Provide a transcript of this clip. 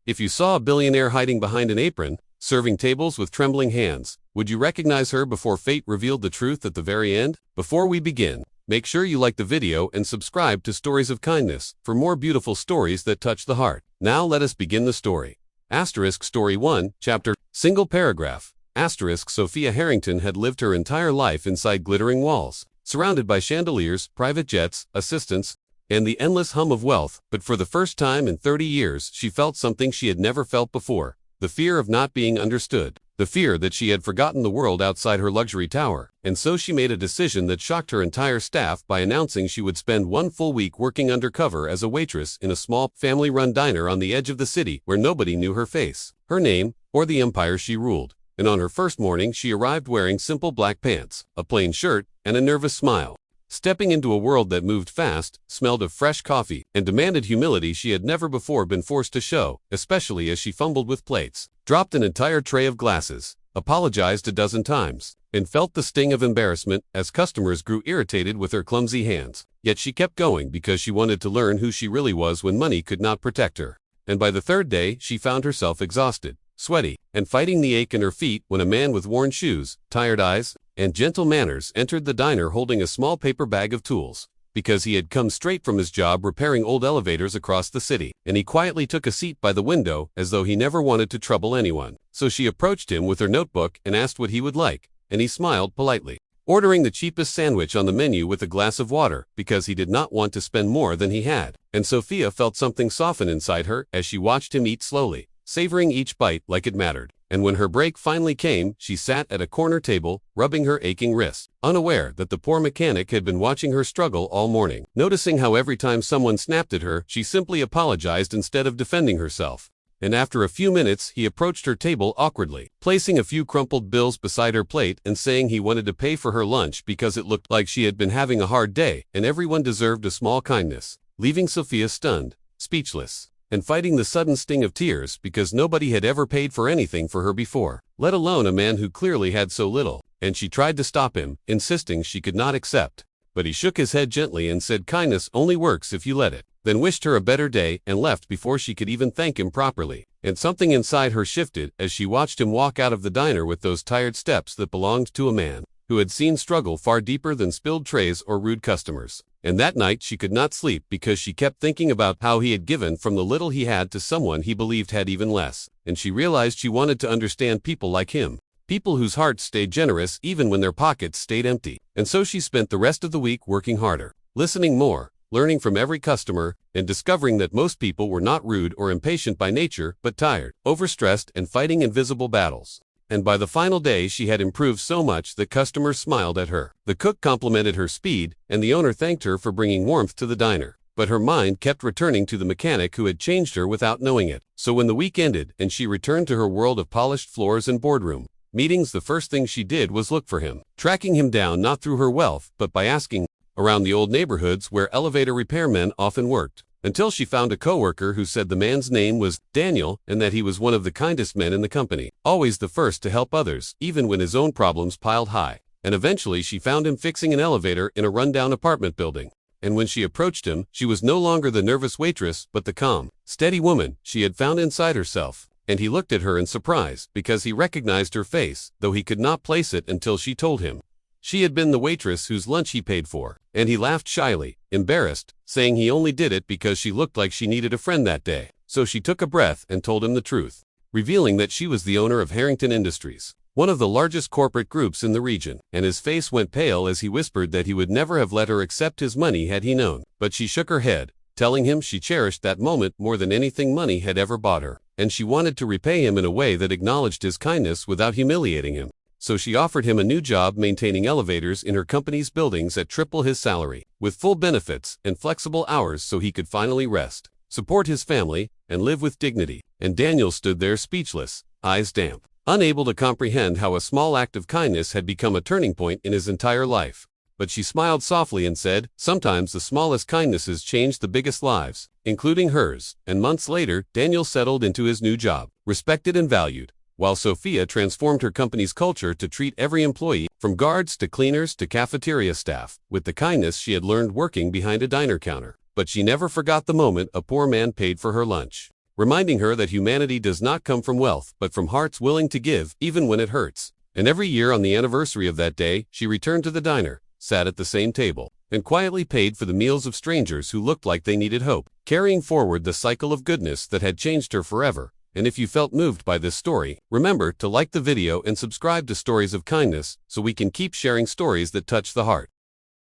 If you saw a billionaire hiding behind an apron, serving tables with trembling hands, would you recognize her before fate revealed the truth at the very end? Before we begin, make sure you like the video and subscribe to Stories of Kindness for more beautiful stories that touch the heart. Now let us begin the story. Story 1, Chapter, Single Paragraph. Sophia Harrington had lived her entire life inside glittering walls, surrounded by chandeliers, private jets, assistants, and the endless hum of wealth, but for the first time in 30 years she felt something she had never felt before, the fear of not being understood, the fear that she had forgotten the world outside her luxury tower, and so she made a decision that shocked her entire staff by announcing she would spend one full week working undercover as a waitress in a small, family-run diner on the edge of the city where nobody knew her face, her name, or the empire she ruled. And on her first morning she arrived wearing simple black pants, a plain shirt, and a nervous smile. Stepping into a world that moved fast, smelled of fresh coffee, and demanded humility she had never before been forced to show, especially as she fumbled with plates, dropped an entire tray of glasses, apologized a dozen times, and felt the sting of embarrassment as customers grew irritated with her clumsy hands. Yet she kept going because she wanted to learn who she really was when money could not protect her. And by the third day, she found herself exhausted, sweaty, and fighting the ache in her feet when a man with worn shoes, tired eyes, and gentle manners entered the diner holding a small paper bag of tools, because he had come straight from his job repairing old elevators across the city, and he quietly took a seat by the window as though he never wanted to trouble anyone. So she approached him with her notebook and asked what he would like, and he smiled politely, ordering the cheapest sandwich on the menu with a glass of water because he did not want to spend more than he had. And Sophia felt something soften inside her as she watched him eat slowly, savoring each bite like it mattered. And when her break finally came, she sat at a corner table, rubbing her aching wrists, unaware that the poor mechanic had been watching her struggle all morning. Noticing how every time someone snapped at her, she simply apologized instead of defending herself. And after a few minutes, he approached her table awkwardly, placing a few crumpled bills beside her plate and saying he wanted to pay for her lunch because it looked like she had been having a hard day and everyone deserved a small kindness, leaving Sophia stunned, speechless, and fighting the sudden sting of tears because nobody had ever paid for anything for her before, let alone a man who clearly had so little. And she tried to stop him, insisting she could not accept. But he shook his head gently and said kindness only works if you let it, then wished her a better day and left before she could even thank him properly. And something inside her shifted as she watched him walk out of the diner with those tired steps that belonged to a man who had seen struggle far deeper than spilled trays or rude customers. And that night she could not sleep because she kept thinking about how he had given from the little he had to someone he believed had even less. And she realized she wanted to understand people like him, people whose hearts stayed generous even when their pockets stayed empty. And so she spent the rest of the week working harder, listening more, learning from every customer, and discovering that most people were not rude or impatient by nature, but tired, overstressed, and fighting invisible battles. And by the final day she had improved so much that customers smiled at her. The cook complimented her speed, and the owner thanked her for bringing warmth to the diner. But her mind kept returning to the mechanic who had changed her without knowing it. So when the week ended and she returned to her world of polished floors and boardroom meetings, the first thing she did was look for him, tracking him down not through her wealth, but by asking around the old neighborhoods where elevator repairmen often worked, until she found a coworker who said the man's name was Daniel and that he was one of the kindest men in the company, always the first to help others, even when his own problems piled high. And eventually she found him fixing an elevator in a rundown apartment building. And when she approached him, she was no longer the nervous waitress, but the calm, steady woman she had found inside herself. And he looked at her in surprise because he recognized her face, though he could not place it until she told him she had been the waitress whose lunch he paid for. And he laughed shyly, embarrassed, saying he only did it because she looked like she needed a friend that day. So she took a breath and told him the truth, revealing that she was the owner of Harrington Industries, one of the largest corporate groups in the region. And his face went pale as he whispered that he would never have let her accept his money had he known. But she shook her head, telling him she cherished that moment more than anything money had ever bought her, and she wanted to repay him in a way that acknowledged his kindness without humiliating him. So she offered him a new job maintaining elevators in her company's buildings at triple his salary, with full benefits and flexible hours so he could finally rest, support his family, and live with dignity. And Daniel stood there speechless, eyes damp, unable to comprehend how a small act of kindness had become a turning point in his entire life. But she smiled softly and said, sometimes the smallest kindnesses change the biggest lives, including hers. And months later, Daniel settled into his new job, respected and valued, while Sophia transformed her company's culture to treat every employee, from guards to cleaners to cafeteria staff, with the kindness she had learned working behind a diner counter. But she never forgot the moment a poor man paid for her lunch. reminding her that humanity does not come from wealth, but from hearts willing to give, even when it hurts. And every year on the anniversary of that day, she returned to the diner, sat at the same table, and quietly paid for the meals of strangers who looked like they needed hope, carrying forward the cycle of goodness that had changed her forever. And if you felt moved by this story, remember to like the video and subscribe to Stories of Kindness so we can keep sharing stories that touch the heart.